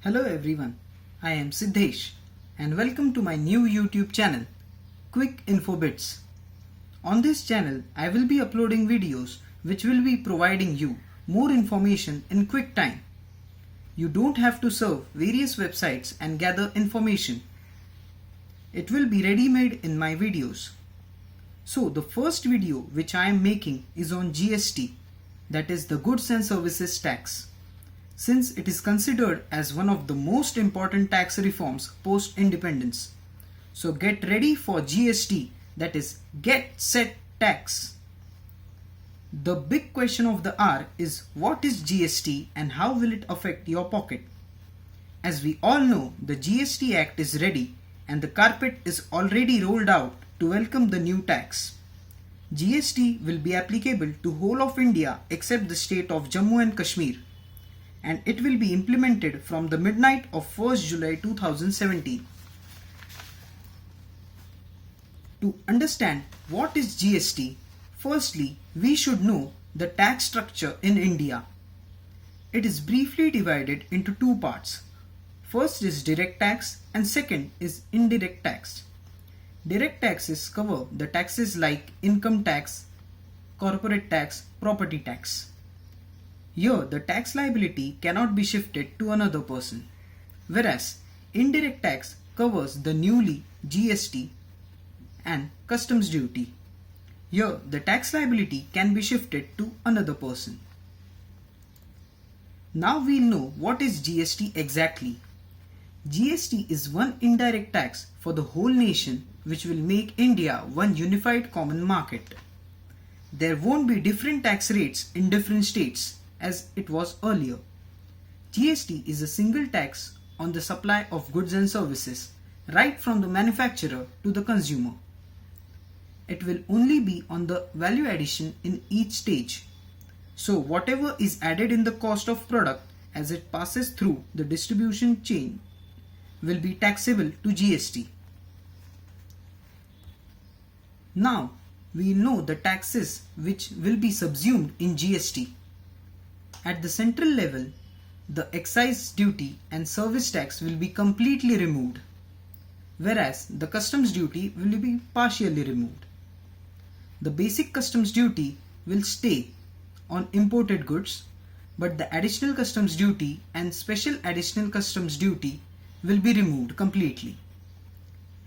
Hello everyone, I am Siddhesh and welcome to my new YouTube channel, Quick Info Bits. On this channel, I will be uploading videos which will be providing you more information in quick time. You don't have to surf various websites and gather information. It will be ready-made in my videos. So the first video which I am making is on GST, that is the Goods and Services Tax. Since it is considered as one of the most important tax reforms post-independence. So get ready for GST, that is Get Set Tax. The big question of the hour is what is GST and how will it affect your pocket? As we all know, the GST Act is ready and the carpet is already rolled out to welcome the new tax. GST will be applicable to whole of India except the state of Jammu and Kashmir, and it will be implemented from the midnight of 1st July 2017. To understand what is GST, firstly we should know the tax structure in India. It is briefly divided into two parts. First is direct tax and second is indirect tax. Direct taxes cover the taxes like income tax, corporate tax, property tax. Here, the tax liability cannot be shifted to another person, whereas indirect tax covers the newly GST and customs duty. Here, the tax liability can be shifted to another person. Now we'll know what is GST exactly. GST is one indirect tax for the whole nation which will make India one unified common market. There won't be different tax rates in different states as it was earlier. GST is a single tax on the supply of goods and services right from the manufacturer to the consumer. It will only be on the value addition in each stage. So whatever is added in the cost of product as it passes through the distribution chain will be taxable to GST. Now we know the taxes which will be subsumed in GST. At the central level, the excise duty and service tax will be completely removed, whereas the customs duty will be partially removed. The basic customs duty will stay on imported goods, but the additional customs duty and special additional customs duty will be removed completely.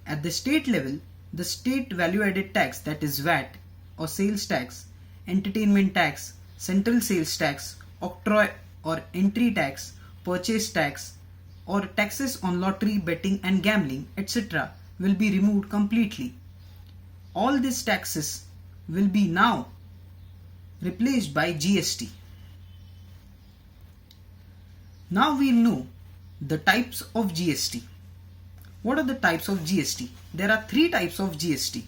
At the state level, the state value added tax, that is VAT or sales tax, entertainment tax, central sales tax, octroi or entry tax, purchase tax, or taxes on lottery, betting and gambling, etc. will be removed completely. All these taxes will be now replaced by GST. Now we'll know the types of GST. What are the types of GST? There are three types of GST.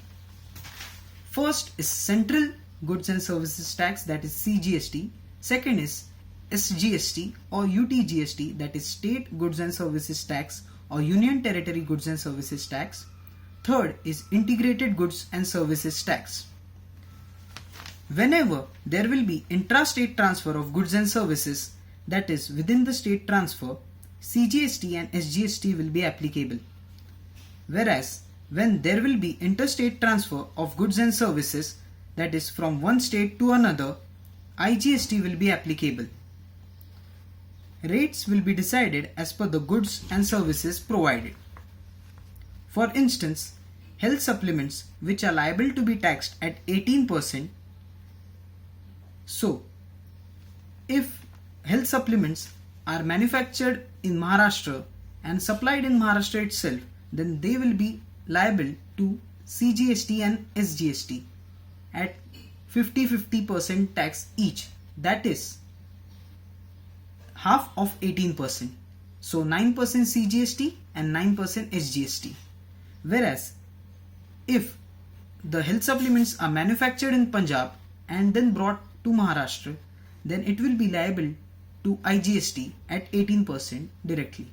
First is Central Goods and Services Tax, that is CGST. Second is SGST or UTGST, that is State Goods and Services Tax or Union Territory Goods and Services Tax. Third is Integrated Goods and Services Tax. Whenever there will be intra-state transfer of goods and services, that is within the state transfer, CGST and SGST will be applicable. Whereas when there will be interstate transfer of goods and services, that is from one state to another, IGST will be applicable. Rates will be decided as per the goods and services provided. For instance, health supplements which are liable to be taxed at 18%. So, if health supplements are manufactured in Maharashtra and supplied in Maharashtra itself, then they will be liable to CGST and SGST at 50-50% tax each, that is half of 18%. So 9% CGST and 9% SGST. Whereas if the health supplements are manufactured in Punjab and then brought to Maharashtra, then it will be liable to IGST at 18% directly.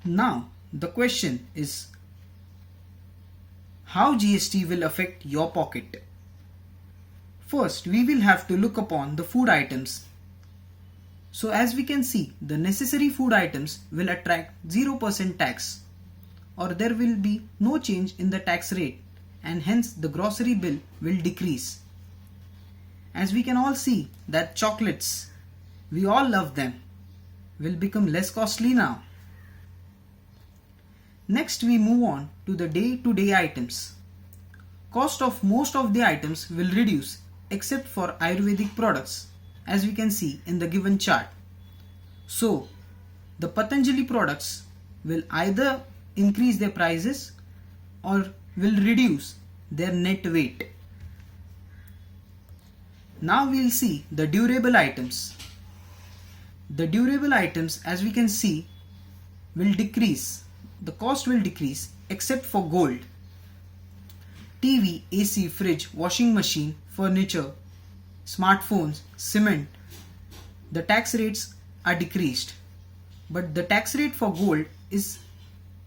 Now the question is how GST will affect your pocket. First, we will have to look upon the food items. So as we can see, the necessary food items will attract 0% tax, or there will be no change in the tax rate, and hence the grocery bill will decrease. As we can all see that chocolates, we all love them, will become less costly now. Next we move on to the day-to-day items. Cost of most of the items will reduce except for Ayurvedic products, as we can see in the given chart. So the Patanjali products will either increase their prices or will reduce their net weight. Now we will see the durable items. The durable items, as we can see, will decrease. The cost will decrease except for gold. TV, AC, fridge, washing machine, furniture, smartphones, cement, the tax rates are decreased. But the tax rate for gold is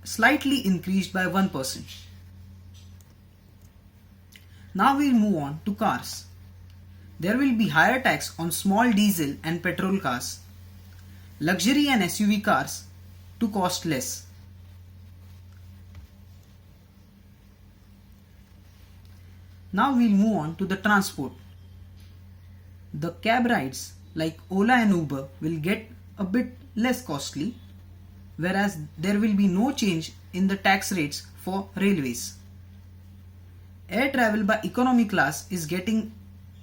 slightly increased by 1%. Now we'll move on to cars. There will be higher tax on small diesel and petrol cars, luxury and SUV cars to cost less. Now we'll move on to the transport. The cab rides like Ola and Uber will get a bit less costly, whereas there will be no change in the tax rates for railways. Air travel by economy class is getting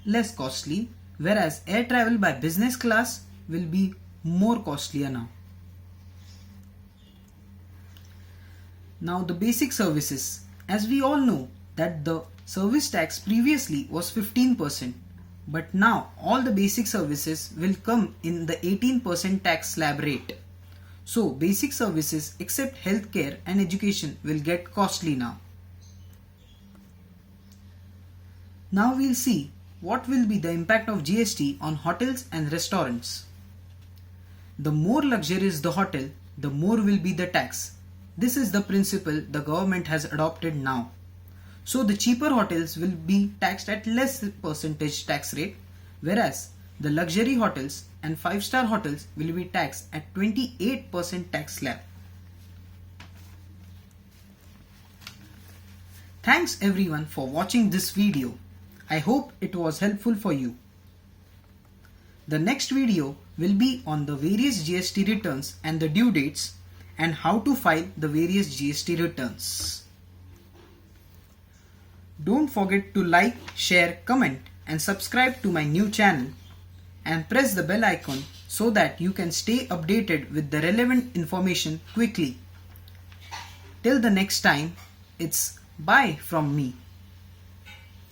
less costly, whereas air travel by business class will be more costlier now. Now the basic services. As we all know that the service tax previously was 15%, but now all the basic services will come in the 18% tax slab rate. So basic services except healthcare and education will get costly now. Now we'll see what will be the impact of GST on hotels and restaurants. The more luxurious the hotel, the more will be the tax. This is the principle the government has adopted now. So the cheaper hotels will be taxed at less percentage tax rate, whereas the luxury hotels and 5-star hotels will be taxed at 28% tax slab. Thanks everyone for watching this video. I hope it was helpful for you. The next video will be on the various GST returns and the due dates and how to file the various GST returns. Don't forget to like, share, comment and subscribe to my new channel and press the bell icon so that you can stay updated with the relevant information quickly. Till the next time, it's bye from me.